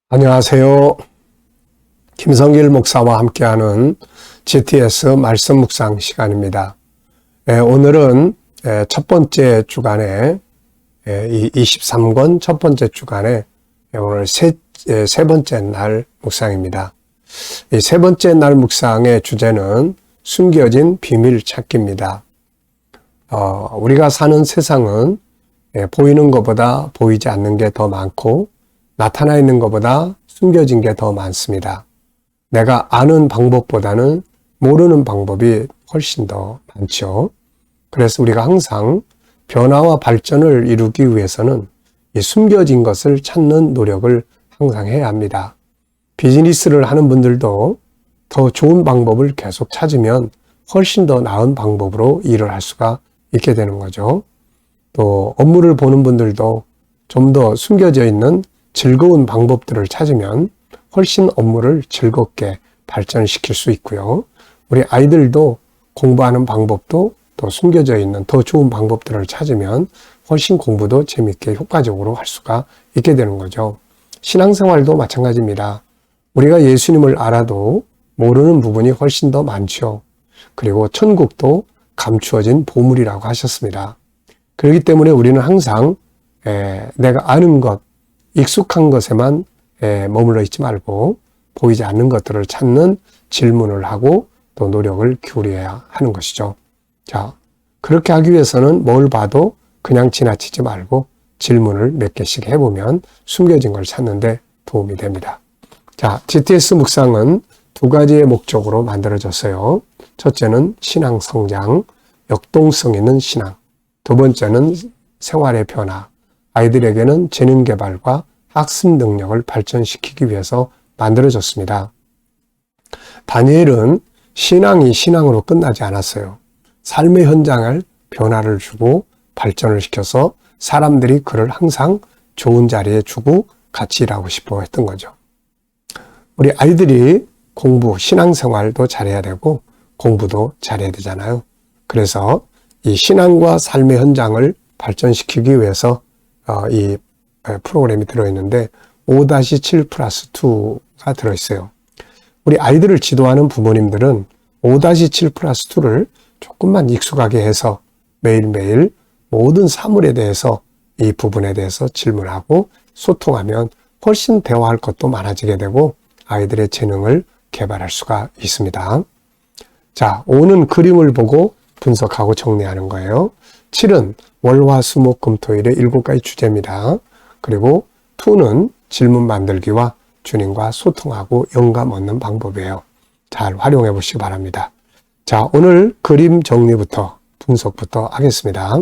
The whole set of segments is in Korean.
안녕하세요. 김성길 목사와 함께하는 GTS 말씀 묵상 시간입니다. 오늘은 첫 번째 주간에 이 23권 첫 번째 주간에 오늘 세 번째 날 묵상입니다. 이 세 번째 날 묵상의 주제는 숨겨진 비밀 찾기입니다. 우리가 사는 세상은 보이는 것보다 보이지 않는 게 더 많고 나타나 있는 것보다 숨겨진 게 더 많습니다. 내가 아는 방법보다는 모르는 방법이 훨씬 더 많죠. 그래서 우리가 항상 변화와 발전을 이루기 위해서는 이 숨겨진 것을 찾는 노력을 항상 해야 합니다. 비즈니스를 하는 분들도 더 좋은 방법을 계속 찾으면 훨씬 더 나은 방법으로 일을 할 수가 있게 되는 거죠. 또 업무를 보는 분들도 좀 더 숨겨져 있는 즐거운 방법들을 찾으면 훨씬 업무를 즐겁게 발전시킬 수 있고요. 우리 아이들도 공부하는 방법도 또 숨겨져 있는 더 좋은 방법들을 찾으면 훨씬 공부도 재밌게 효과적으로 할 수가 있게 되는 거죠. 신앙생활도 마찬가지입니다. 우리가 예수님을 알아도 모르는 부분이 훨씬 더 많죠. 그리고 천국도 감추어진 보물이라고 하셨습니다. 그렇기 때문에 우리는 항상 내가 아는 것, 익숙한 것에만 머물러 있지 말고 보이지 않는 것들을 찾는 질문을 하고 또 노력을 기울여야 하는 것이죠. 자, 그렇게 하기 위해서는 뭘 봐도 그냥 지나치지 말고 질문을 몇 개씩 해보면 숨겨진 걸 찾는데 도움이 됩니다. 자, GTS 묵상은 두 가지의 목적으로 만들어졌어요. 첫째는 신앙 성장, 역동성 있는 신앙. 두 번째는 생활의 변화. 아이들에게는 재능 개발과 학습 능력을 발전시키기 위해서 만들어졌습니다. 다니엘은 신앙이 신앙으로 끝나지 않았어요. 삶의 현장을 변화를 주고 발전을 시켜서 사람들이 그를 항상 좋은 자리에 주고 같이 일하고 싶어 했던 거죠. 우리 아이들이 공부, 신앙생활도 잘해야 되고 공부도 잘해야 되잖아요. 그래서 이 신앙과 삶의 현장을 발전시키기 위해서 이 프로그램이 들어있는데 5-7+2가 들어있어요. 우리 아이들을 지도하는 부모님들은 5-7+2를 조금만 익숙하게 해서 매일매일 모든 사물에 대해서 이 부분에 대해서 질문하고 소통하면 훨씬 대화할 것도 많아지게 되고 아이들의 재능을 개발할 수가 있습니다. 자, 5는 그림을 보고 분석하고 정리하는 거예요. 7은 월화수목금토일의 7가지 주제입니다. 그리고 2는 질문 만들기와 주님과 소통하고 영감 얻는 방법이에요. 잘 활용해 보시기 바랍니다. 자, 오늘 그림 정리부터 분석부터 하겠습니다.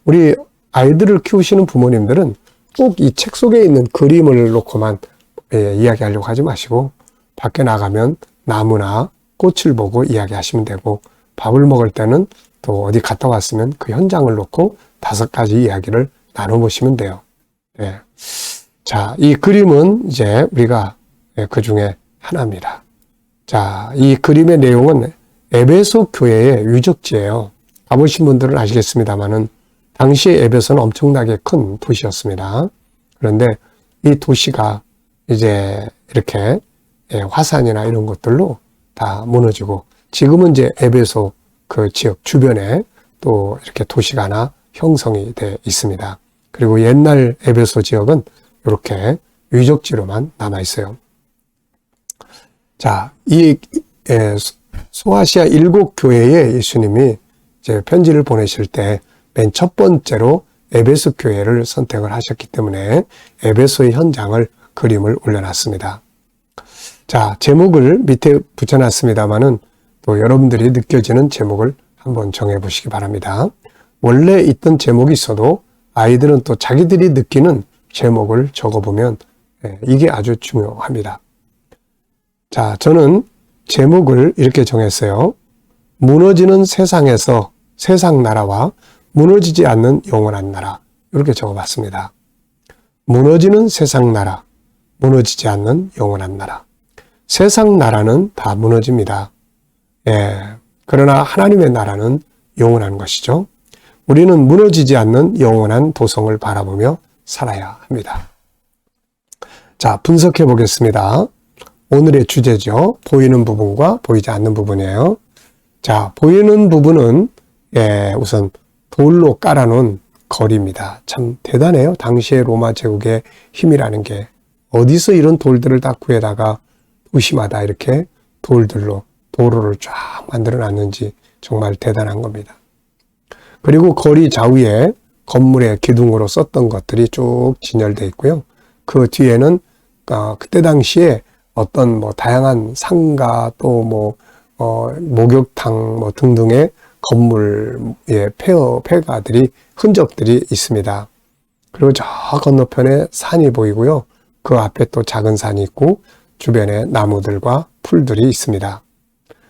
우리 아이들을 키우시는 부모님들은 꼭 이 책 속에 있는 그림을 놓고만 이야기하려고 하지 마시고 밖에 나가면 나무나 꽃을 보고 이야기하시면 되고 밥을 먹을 때는 또 어디 갔다 왔으면 그 현장을 놓고 5가지 이야기를 나눠보시면 돼요. 네. 자, 이 그림은 이제 우리가 그 중에 하나입니다. 자, 이 그림의 내용은 에베소 교회의 유적지예요. 가보신 분들은 아시겠습니다만은 당시에 에베소는 엄청나게 큰 도시였습니다. 그런데 이 도시가 이제 이렇게 화산이나 이런 것들로 다 무너지고 지금은 이제 에베소 그 지역 주변에 또 이렇게 도시가 하나 형성이 돼 있습니다. 그리고 옛날 에베소 지역은 이렇게 유적지로만 남아 있어요. 자, 이 소아시아 7교회에 예수님이 이제 편지를 보내실 때 맨 첫 번째로 에베소 교회를 선택을 하셨기 때문에 에베소의 현장을 그림을 올려놨습니다. 자, 제목을 밑에 붙여놨습니다만은 또 여러분들이 느껴지는 제목을 한번 정해보시기 바랍니다. 원래 있던 제목이 있어도 아이들은 또 자기들이 느끼는 제목을 적어보면 이게 아주 중요합니다. 자, 저는 제목을 이렇게 정했어요. 무너지는 세상에서 세상 나라와 무너지지 않는 영원한 나라. 이렇게 적어봤습니다. 무너지는 세상 나라, 무너지지 않는 영원한 나라. 세상 나라는 다 무너집니다. 그러나 하나님의 나라는 영원한 것이죠. 우리는 무너지지 않는 영원한 도성을 바라보며 살아야 합니다. 자, 분석해 보겠습니다. 오늘의 주제죠. 보이는 부분과 보이지 않는 부분이에요. 자, 보이는 부분은 우선 돌로 깔아놓은 거리입니다. 참 대단해요. 당시의 로마 제국의 힘이라는 게 어디서 이런 돌들을 다 구해다가 도시마다 이렇게 돌들로 도로를 쫙 만들어 놨는지 정말 대단한 겁니다. 그리고 거리 좌우에 건물의 기둥으로 썼던 것들이 쭉 진열되어 있고요. 그 뒤에는 그때 당시에 어떤 다양한 상가 또 목욕탕 등등의 건물의 폐가들이 흔적들이 있습니다. 그리고 저 건너편에 산이 보이고요. 그 앞에 또 작은 산이 있고 주변에 나무들과 풀들이 있습니다.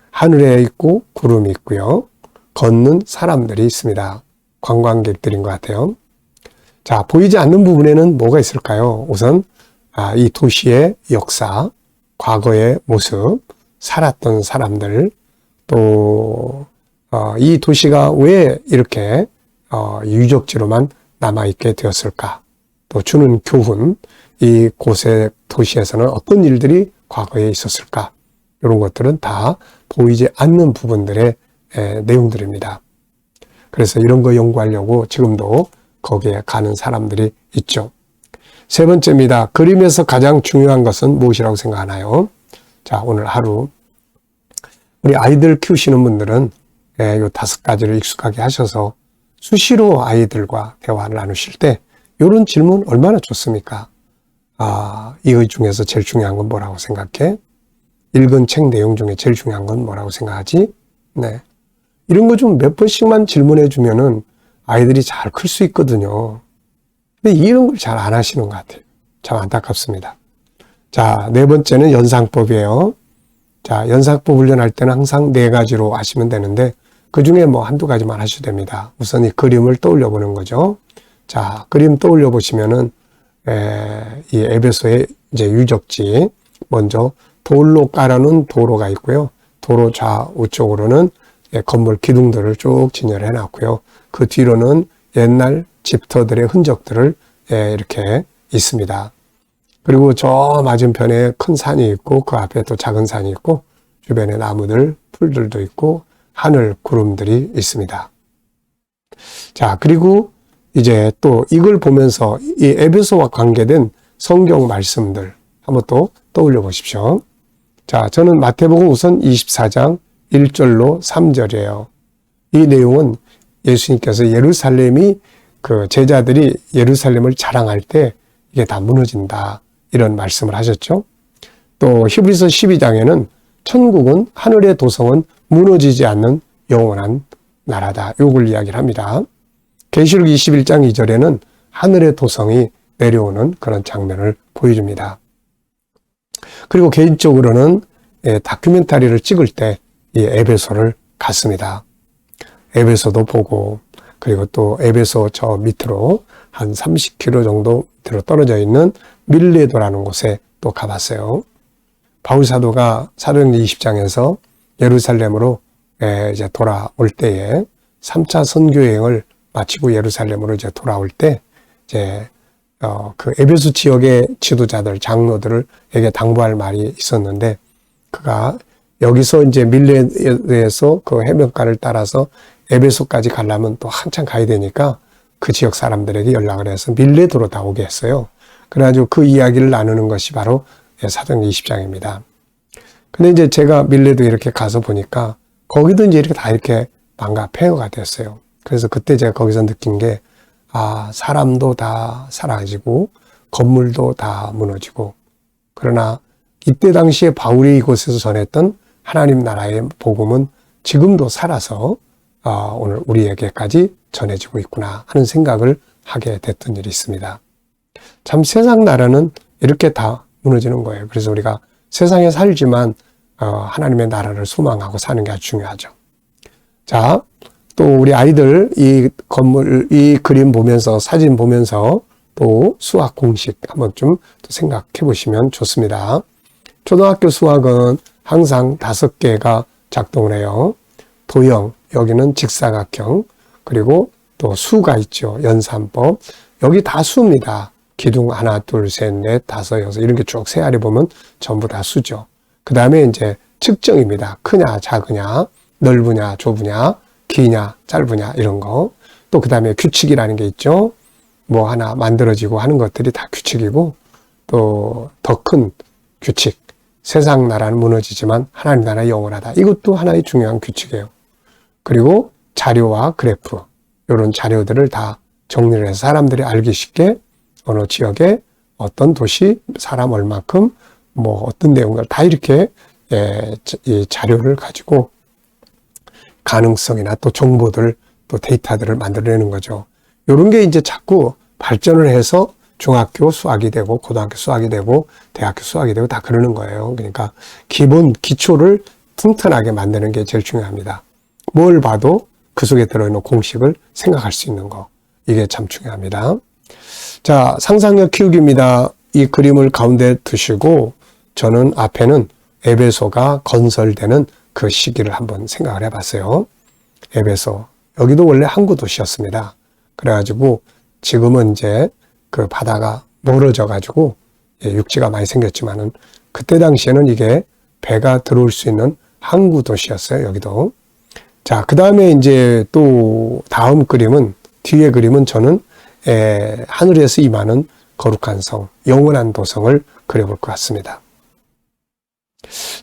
하늘에 있고 구름이 있고요. 걷는 사람들이 있습니다. 관광객들인 것 같아요. 자, 보이지 않는 부분에는 뭐가 있을까요? 우선 이 도시의 역사, 과거의 모습, 살았던 사람들, 또 이 도시가 왜 이렇게 유적지로만 남아있게 되었을까? 또 주는 교훈, 이 곳의 도시에서는 어떤 일들이 과거에 있었을까? 이런 것들은 다 보이지 않는 부분들의 내용들입니다. 그래서 이런 거 연구하려고 지금도 거기에 가는 사람들이 있죠. 세 번째입니다. 그림에서 가장 중요한 것은 무엇이라고 생각하나요? 자, 오늘 하루 우리 아이들 키우시는 분들은 요 5가지를 익숙하게 하셔서 수시로 아이들과 대화를 나누실 때 이런 질문 얼마나 좋습니까? 이거 중에서 제일 중요한 건 뭐라고 생각해? 읽은 책 내용 중에 제일 중요한 건 뭐라고 생각하지? 네. 이런 거 좀 몇 번씩만 질문해 주면은 아이들이 잘 클 수 있거든요. 근데 이런 걸 잘 안 하시는 것 같아요. 참 안타깝습니다. 자, 네 번째는 연상법이에요. 자, 연상법 훈련할 때는 항상 4가지로 하시면 되는데 그 중에 한두 가지만 하셔도 됩니다. 우선 이 그림을 떠올려 보는 거죠. 자, 그림 떠올려 보시면은 이 에베소의 이제 유적지, 먼저 돌로 깔아놓은 도로가 있고요. 도로 좌우쪽으로는 건물 기둥들을 쭉 진열해 놨고요. 그 뒤로는 옛날 집터들의 흔적들을 이렇게 있습니다. 그리고 저 맞은편에 큰 산이 있고 그 앞에 또 작은 산이 있고 주변에 나무들, 풀들도 있고 하늘, 구름들이 있습니다. 자, 그리고 이제 또 이걸 보면서 이 에베소와 관계된 성경 말씀들 한번 또 떠올려 보십시오. 자, 저는 마태복음 우선 24장 1절로 3절이에요. 이 내용은 예수님께서 예루살렘이 그 제자들이 예루살렘을 자랑할 때 이게 다 무너진다. 이런 말씀을 하셨죠. 또 히브리서 12장에는 천국은 하늘의 도성은 무너지지 않는 영원한 나라다. 요걸 이야기를 합니다. 계시록 21장 2절에는 하늘의 도성이 내려오는 그런 장면을 보여줍니다. 그리고 개인적으로는 다큐멘터리를 찍을 때 이 에베소를 갔습니다. 에베소도 보고 그리고 또 에베소 저 밑으로 한 30km 정도 밑으로 떨어져 있는 밀레도라는 곳에 또 가봤어요. 바울 사도가 사도행전 20장에서 예루살렘으로 이제 돌아올 때에 3차 선교 여행을 마치고 예루살렘으로 이제 돌아올 때 이제 그 에베소 지역의 지도자들, 장로들에게 당부할 말이 있었는데 그가 여기서 이제 밀레에서 그 해변가를 따라서 에베소까지 가려면 또 한참 가야 되니까 그 지역 사람들에게 연락을 해서 밀레도로 다 오게 했어요. 그래가지고 그 이야기를 나누는 것이 바로 사도행전 20장입니다. 근데 이제 제가 밀레도 이렇게 가서 보니까 거기도 이제 이렇게 다 이렇게 망가 폐허가 됐어요. 그래서 그때 제가 거기서 느낀 게 사람도 다 사라지고 건물도 다 무너지고 그러나 이때 당시에 바울이 이곳에서 전했던 하나님 나라의 복음은 지금도 살아서 오늘 우리에게까지 전해지고 있구나 하는 생각을 하게 됐던 일이 있습니다. 참 세상 나라는 이렇게 다 무너지는 거예요. 그래서 우리가 세상에 살지만 하나님의 나라를 소망하고 사는 게 아주 중요하죠. 자, 또 우리 아이들 이 건물, 이 그림 보면서 사진 보면서 또 수학 공식 한번 좀 생각해 보시면 좋습니다. 초등학교 수학은 항상 5개가 작동을 해요. 도형, 여기는 직사각형, 그리고 또 수가 있죠. 연산법. 여기 다 수입니다. 기둥 하나, 둘, 셋, 넷, 다섯, 여섯 이런 게 쭉 세알이 보면 전부 다 수죠. 그 다음에 이제 측정입니다. 크냐, 작으냐, 넓으냐, 좁으냐, 기냐, 짧으냐 이런 거. 또 그 다음에 규칙이라는 게 있죠. 뭐 하나 만들어지고 하는 것들이 다 규칙이고 또 더 큰 규칙. 세상 나라는 무너지지만 하나님 나라는 영원하다. 이것도 하나의 중요한 규칙이에요. 그리고 자료와 그래프 이런 자료들을 다 정리를 해서 사람들이 알기 쉽게 어느 지역에 어떤 도시, 사람 얼마큼 뭐 어떤 내용을 다 이렇게 이 자료를 가지고 가능성이나 또 정보들 또 데이터들을 만들어내는 거죠. 이런 게 이제 자꾸 발전을 해서 중학교 수학이 되고 고등학교 수학이 되고 대학교 수학이 되고 다 그러는 거예요. 그러니까 기본 기초를 튼튼하게 만드는 게 제일 중요합니다. 뭘 봐도 그 속에 들어있는 공식을 생각할 수 있는 거. 이게 참 중요합니다. 자, 상상력 키우기입니다. 이 그림을 가운데 두시고 저는 앞에는 에베소가 건설되는 그 시기를 한번 생각을 해봤어요. 에베소. 여기도 원래 항구 도시였습니다. 그래가지고 지금은 이제 그 바다가 멀어져 가지고 육지가 많이 생겼지만은 그때 당시에는 이게 배가 들어올 수 있는 항구 도시였어요. 여기도. 자, 그 다음에 이제 또 다음 그림은 뒤에 그림은 저는 하늘에서 임하는 거룩한 성, 영원한 도성을 그려볼 것 같습니다.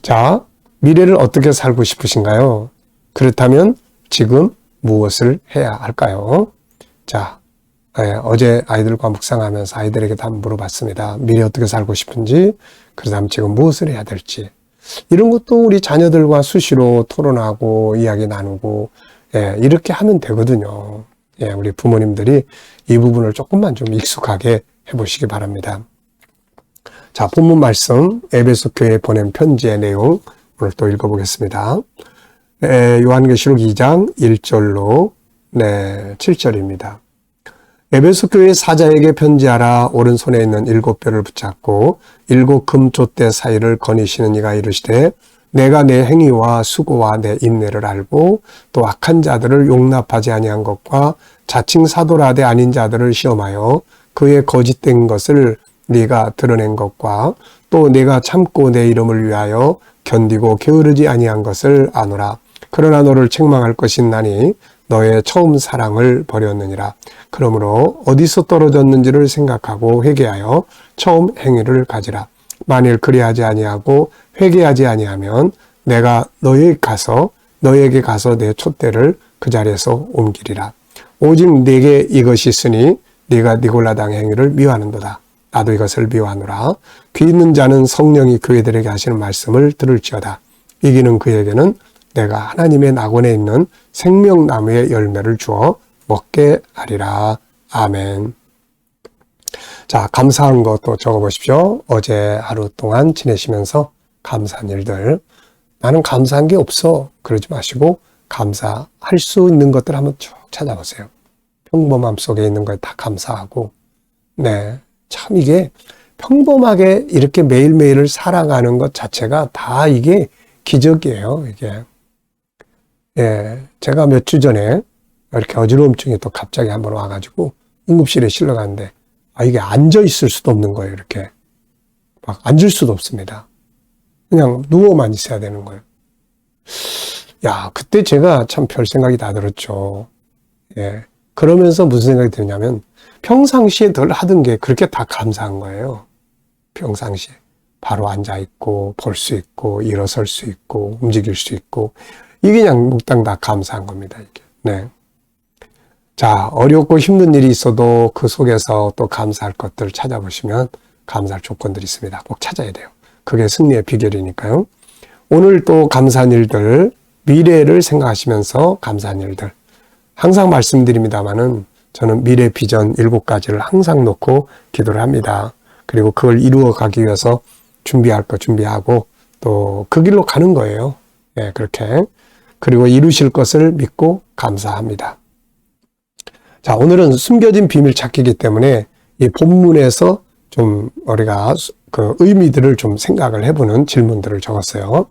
자, 미래를 어떻게 살고 싶으신가요? 그렇다면 지금 무엇을 해야 할까요? 자, 어제 아이들과 묵상하면서 아이들에게도 한번 물어봤습니다. 미래 어떻게 살고 싶은지, 그다음 지금 무엇을 해야 될지. 이런 것도 우리 자녀들과 수시로 토론하고 이야기 나누고 이렇게 하면 되거든요. 우리 부모님들이 이 부분을 조금만 좀 익숙하게 해보시기 바랍니다. 자, 본문 말씀 에베소 교회에 보낸 편지의 내용 오늘 또 읽어보겠습니다. 요한계시록 2장 1절로 7절입니다. 에베소 교회 사자에게 편지하라. 오른손에 있는 7뼈를 붙잡고 7 금촛대 사이를 거니시는 이가 이르시되 내가 내 행위와 수고와 내 인내를 알고 또 악한 자들을 용납하지 아니한 것과 자칭 사도라되 아닌 자들을 시험하여 그의 거짓된 것을 네가 드러낸 것과 또 내가 참고 내 이름을 위하여 견디고 게으르지 아니한 것을 아노라. 그러나 너를 책망할 것인 나니 너의 처음 사랑을 버렸느니라. 그러므로 어디서 떨어졌는지를 생각하고 회개하여 처음 행위를 가지라. 만일 그리하지 아니하고 회개하지 아니하면 내가 너에게 가서 내 촛대를 그 자리에서 옮기리라. 오직 내게 이것이 있으니 네가 니골라당의 행위를 미워하는도다. 나도 이것을 미워하노라. 귀 있는 자는 성령이 교회들에게 하시는 말씀을 들을지어다. 이기는 그에게는 내가 하나님의 낙원에 있는 생명나무의 열매를 주어 먹게 하리라. 아멘. 자, 감사한 것도 적어보십시오. 어제 하루 동안 지내시면서 감사한 일들. 나는 감사한 게 없어. 그러지 마시고 감사할 수 있는 것들 한번 쭉 찾아보세요. 평범함 속에 있는 걸 다 감사하고. 참 이게 평범하게 이렇게 매일매일을 살아가는 것 자체가 다 이게 기적이에요. 이게. 제가 몇 주 전에 이렇게 어지러움증이 또 갑자기 한번 와가지고 응급실에 실려갔는데 이게 앉아 있을 수도 없는 거예요. 이렇게 막 앉을 수도 없습니다. 그냥 누워만 있어야 되는 거예요. 그때 제가 참 별 생각이 다 들었죠. 그러면서 무슨 생각이 드냐면 평상시에 덜 하던 게 그렇게 다 감사한 거예요. 평상시에 바로 앉아 있고 볼 수 있고 일어설 수 있고 움직일 수 있고 이게 그냥 묵당 다 감사한 겁니다. 이게. 자, 어렵고 힘든 일이 있어도 그 속에서 또 감사할 것들을 찾아보시면 감사할 조건들이 있습니다. 꼭 찾아야 돼요. 그게 승리의 비결이니까요. 오늘 또 감사한 일들, 미래를 생각하시면서 감사한 일들. 항상 말씀드립니다마는 저는 미래 비전 7가지를 항상 놓고 기도를 합니다. 그리고 그걸 이루어 가기 위해서 준비할 거 준비하고 또 그 길로 가는 거예요. 그렇게. 그리고 이루실 것을 믿고 감사합니다. 자, 오늘은 숨겨진 비밀 찾기이기 때문에 이 본문에서 좀 우리가 그 의미들을 좀 생각을 해보는 질문들을 적었어요.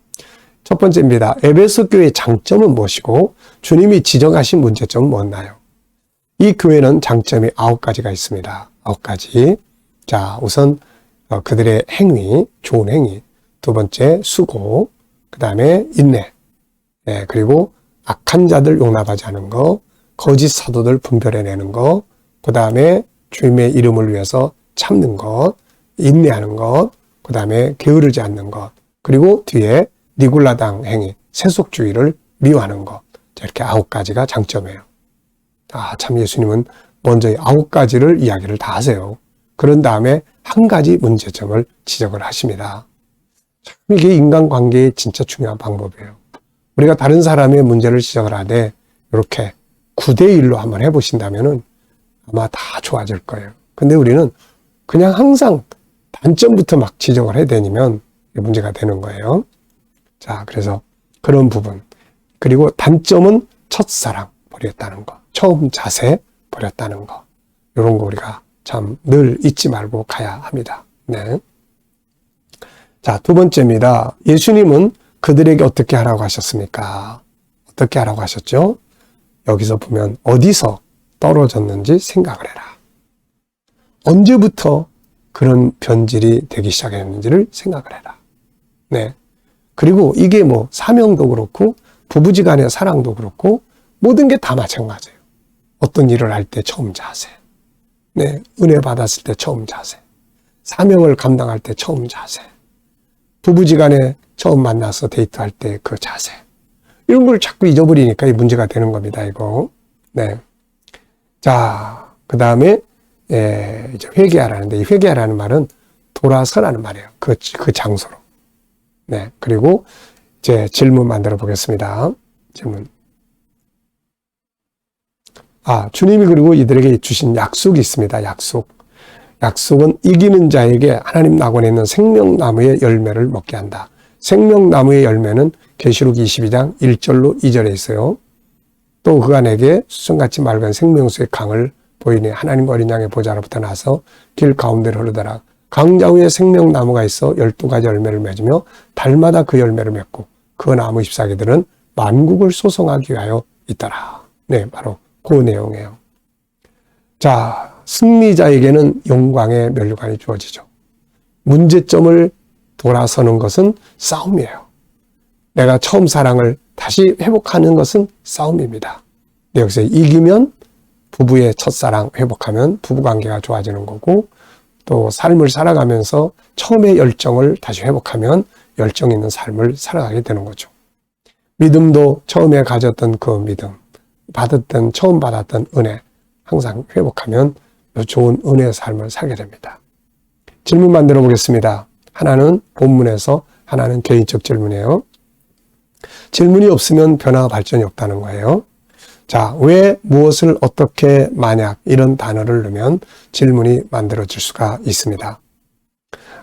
첫 번째입니다. 에베소 교회의 장점은 무엇이고 주님이 지정하신 문제점은 뭐였나요? 이 교회는 장점이 9가지가 있습니다. 9가지. 자, 우선 그들의 행위, 좋은 행위. 두 번째, 수고. 그 다음에 인내. 그리고 악한 자들 용납하지 않은 거, 거짓 사도들 분별해내는 거, 그 다음에 주님의 이름을 위해서 참는 것, 인내하는 것, 그 다음에 게으르지 않는 것, 그리고 뒤에 니굴라당 행위, 세속주의를 미워하는 것. 이렇게 9가지가 장점이에요. 참 예수님은 먼저 이 9가지를 이야기를 다 하세요. 그런 다음에 한 가지 문제점을 지적을 하십니다. 참 이게 인간관계의 진짜 중요한 방법이에요. 우리가 다른 사람의 문제를 지적을 하되 이렇게 9대1로 한번 해보신다면은 아마 다 좋아질 거예요. 근데 우리는 그냥 항상 단점부터 막 지적을 해대니면 문제가 되는 거예요. 자, 그래서 그런 부분. 그리고 단점은 첫사랑 버렸다는 거. 처음 자세 버렸다는 거. 이런 거 우리가 참 늘 잊지 말고 가야 합니다. 네. 자, 두 번째입니다. 예수님은 그들에게 어떻게 하라고 하셨습니까? 어떻게 하라고 하셨죠? 여기서 보면 어디서 떨어졌는지 생각을 해라. 언제부터 그런 변질이 되기 시작했는지를 생각을 해라. 네. 그리고 이게 뭐 사명도 그렇고 부부지간의 사랑도 그렇고 모든 게 다 마찬가지예요. 어떤 일을 할 때 처음 자세. 네. 은혜 받았을 때 처음 자세. 사명을 감당할 때 처음 자세. 부부지간에 처음 만나서 데이트할 때 그 자세. 이런 걸 자꾸 잊어버리니까 이 문제가 되는 겁니다, 이거. 네. 자, 그 다음에, 이제 회개하라는데, 이 회개하라는 말은 돌아서라는 말이에요. 그 장소로. 네. 그리고 이제 질문 만들어 보겠습니다. 질문. 주님이 그리고 이들에게 주신 약속이 있습니다. 약속. 약속은 이기는 자에게 하나님 낙원에 있는 생명나무의 열매를 먹게 한다. 생명나무의 열매는 계시록 22장 1절로 2절에 있어요. 또 그가 내게 수정같이 맑은 생명수의 강을 보이니 하나님 어린 양의 보좌로부터 나서 길 가운데로 흐르더라. 강자위에 생명나무가 있어 12가지 열매를 맺으며 달마다 그 열매를 맺고 그 나무 잎사귀들은 만국을 소송하기 위하여 있더라. 네, 바로 그 내용이에요. 자, 승리자에게는 영광의 면류관이 주어지죠. 문제점을 돌아서는 것은 싸움이에요. 내가 처음 사랑을 다시 회복하는 것은 싸움입니다. 여기서 이기면 부부의 첫사랑 회복하면 부부관계가 좋아지는 거고 또 삶을 살아가면서 처음의 열정을 다시 회복하면 열정 있는 삶을 살아가게 되는 거죠. 믿음도 처음에 가졌던 그 믿음, 처음 받았던 은혜 항상 회복하면 좋은 은혜의 삶을 살게 됩니다. 질문 만들어 보겠습니다. 하나는 본문에서, 하나는 개인적 질문이에요. 질문이 없으면 변화와 발전이 없다는 거예요. 자, 왜, 무엇을, 어떻게, 만약 이런 단어를 넣으면 질문이 만들어질 수가 있습니다.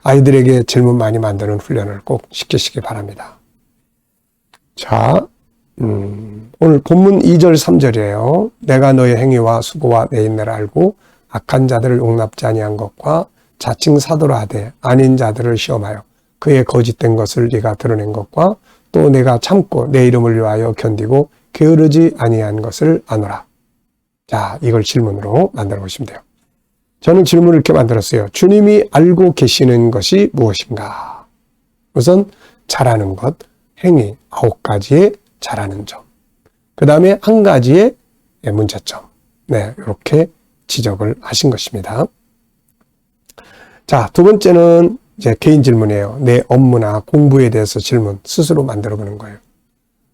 아이들에게 질문 많이 만드는 훈련을 꼭 시키시기 바랍니다. 자, 오늘 본문 2절 3절이에요. 내가 너의 행위와 수고와 내 인내를 알고 악한 자들을 용납지 아니한 것과 자칭 사도라 하되 아닌 자들을 시험하여 그의 거짓된 것을 네가 드러낸 것과 또 내가 참고 내 이름을 위하여 견디고 게으르지 아니한 것을 아노라. 자, 이걸 질문으로 만들어 보시면 돼요. 저는 질문을 이렇게 만들었어요. 주님이 알고 계시는 것이 무엇인가? 우선 잘하는 것, 행위 9가지의 잘하는 점. 그 다음에 한 가지의 문제점. 네, 이렇게 지적을 하신 것입니다. 자, 두 번째는 이제 개인 질문이에요. 내 업무나 공부에 대해서 질문 스스로 만들어 보는 거예요.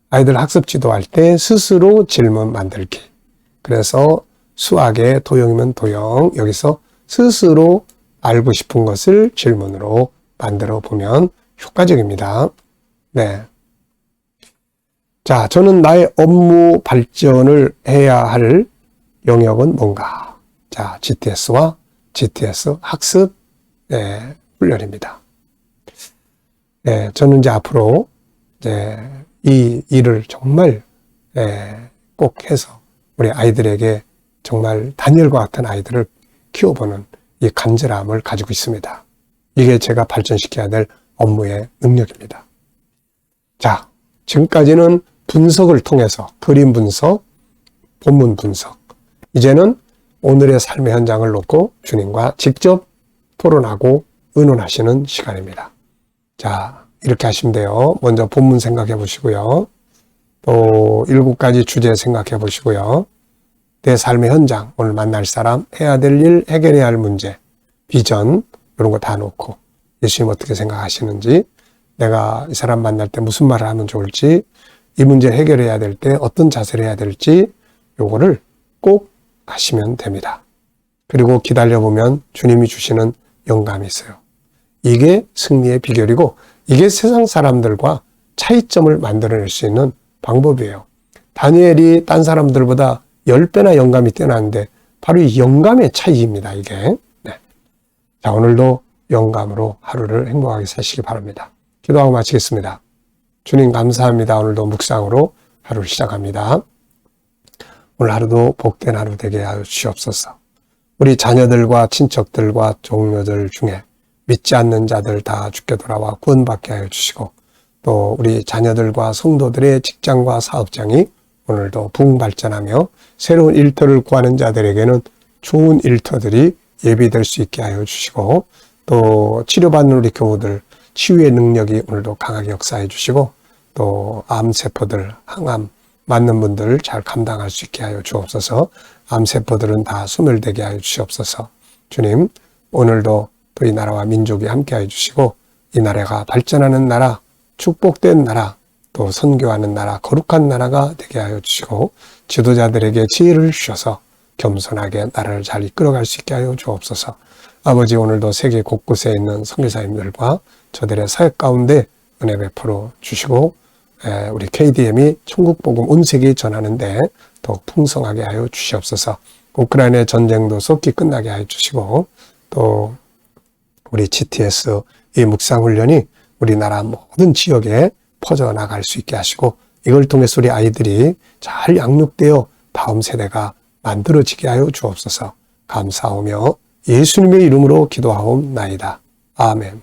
아이들 학습 지도할 때 스스로 질문 만들기. 그래서 수학의 도형이면 도형, 여기서 스스로 알고 싶은 것을 질문으로 만들어 보면 효과적입니다. 네. 자, 저는 나의 업무 발전을 해야 할 영역은 뭔가? 자, GTS와 GTS 학습 훈련입니다. 네, 저는 이제 앞으로 이 일을 정말 꼭 해서 우리 아이들에게 정말 다니엘과 같은 아이들을 키워보는 이 간절함을 가지고 있습니다. 이게 제가 발전시켜야 될 업무의 능력입니다. 자, 지금까지는 분석을 통해서 그림 분석, 본문 분석. 이제는 오늘의 삶의 현장을 놓고 주님과 직접 토론하고 의논하시는 시간입니다. 자, 이렇게 하시면 돼요. 먼저 본문 생각해 보시고요. 또 7가지 주제 생각해 보시고요. 내 삶의 현장, 오늘 만날 사람, 해야 될 일, 해결해야 할 문제, 비전 이런 거 다 놓고 예수님 어떻게 생각하시는지, 내가 이 사람 만날 때 무슨 말을 하면 좋을지, 이 문제 해결해야 될 때 어떤 자세를 해야 될지 요거를 꼭 하시면 됩니다. 그리고 기다려보면 주님이 주시는 영감이 있어요. 이게 승리의 비결이고 이게 세상 사람들과 차이점을 만들어낼 수 있는 방법이에요. 다니엘이 딴 사람들보다 10배나 영감이 뛰어나는데 바로 이 영감의 차이입니다. 이게. 네. 자, 오늘도 영감으로 하루를 행복하게 사시기 바랍니다. 기도하고 마치겠습니다. 주님 감사합니다. 오늘도 묵상으로 하루를 시작합니다. 오늘 하루도 복된 하루 되게 하여 주시옵소서. 우리 자녀들과 친척들과 동료들 중에 믿지 않는 자들 다 주께 돌아와 구원받게 하여 주시고, 또 우리 자녀들과 성도들의 직장과 사업장이 오늘도 부흥발전하며 새로운 일터를 구하는 자들에게는 좋은 일터들이 예비될 수 있게 하여 주시고, 또 치료받는 우리 교우들 치유의 능력이 오늘도 강하게 역사해 주시고, 또 암세포들, 항암 맞는 분들 잘 감당할 수 있게 하여 주옵소서. 암세포들은 다 소멸되게 하여 주시옵소서. 주님, 오늘도 또 이 나라와 민족이 함께 하여 주시고, 이 나라가 발전하는 나라, 축복된 나라, 또 선교하는 나라, 거룩한 나라가 되게 하여 주시고, 지도자들에게 지혜를 주셔서 겸손하게 나라를 잘 이끌어갈 수 있게 하여 주옵소서. 아버지, 오늘도 세계 곳곳에 있는 선교사님들과 저들의 사역 가운데 은혜 베풀어 주시고, 우리 KDM이 천국복음 온 세계에 전하는데 더욱 풍성하게 하여 주시옵소서. 우크라이나의 전쟁도 속히 끝나게 하여 주시고, 또 우리 GTS 이 묵상훈련이 우리나라 모든 지역에 퍼져나갈 수 있게 하시고, 이걸 통해서 우리 아이들이 잘 양육되어 다음 세대가 만들어지게 하여 주옵소서. 감사하며 예수님의 이름으로 기도하옵나이다. 아멘.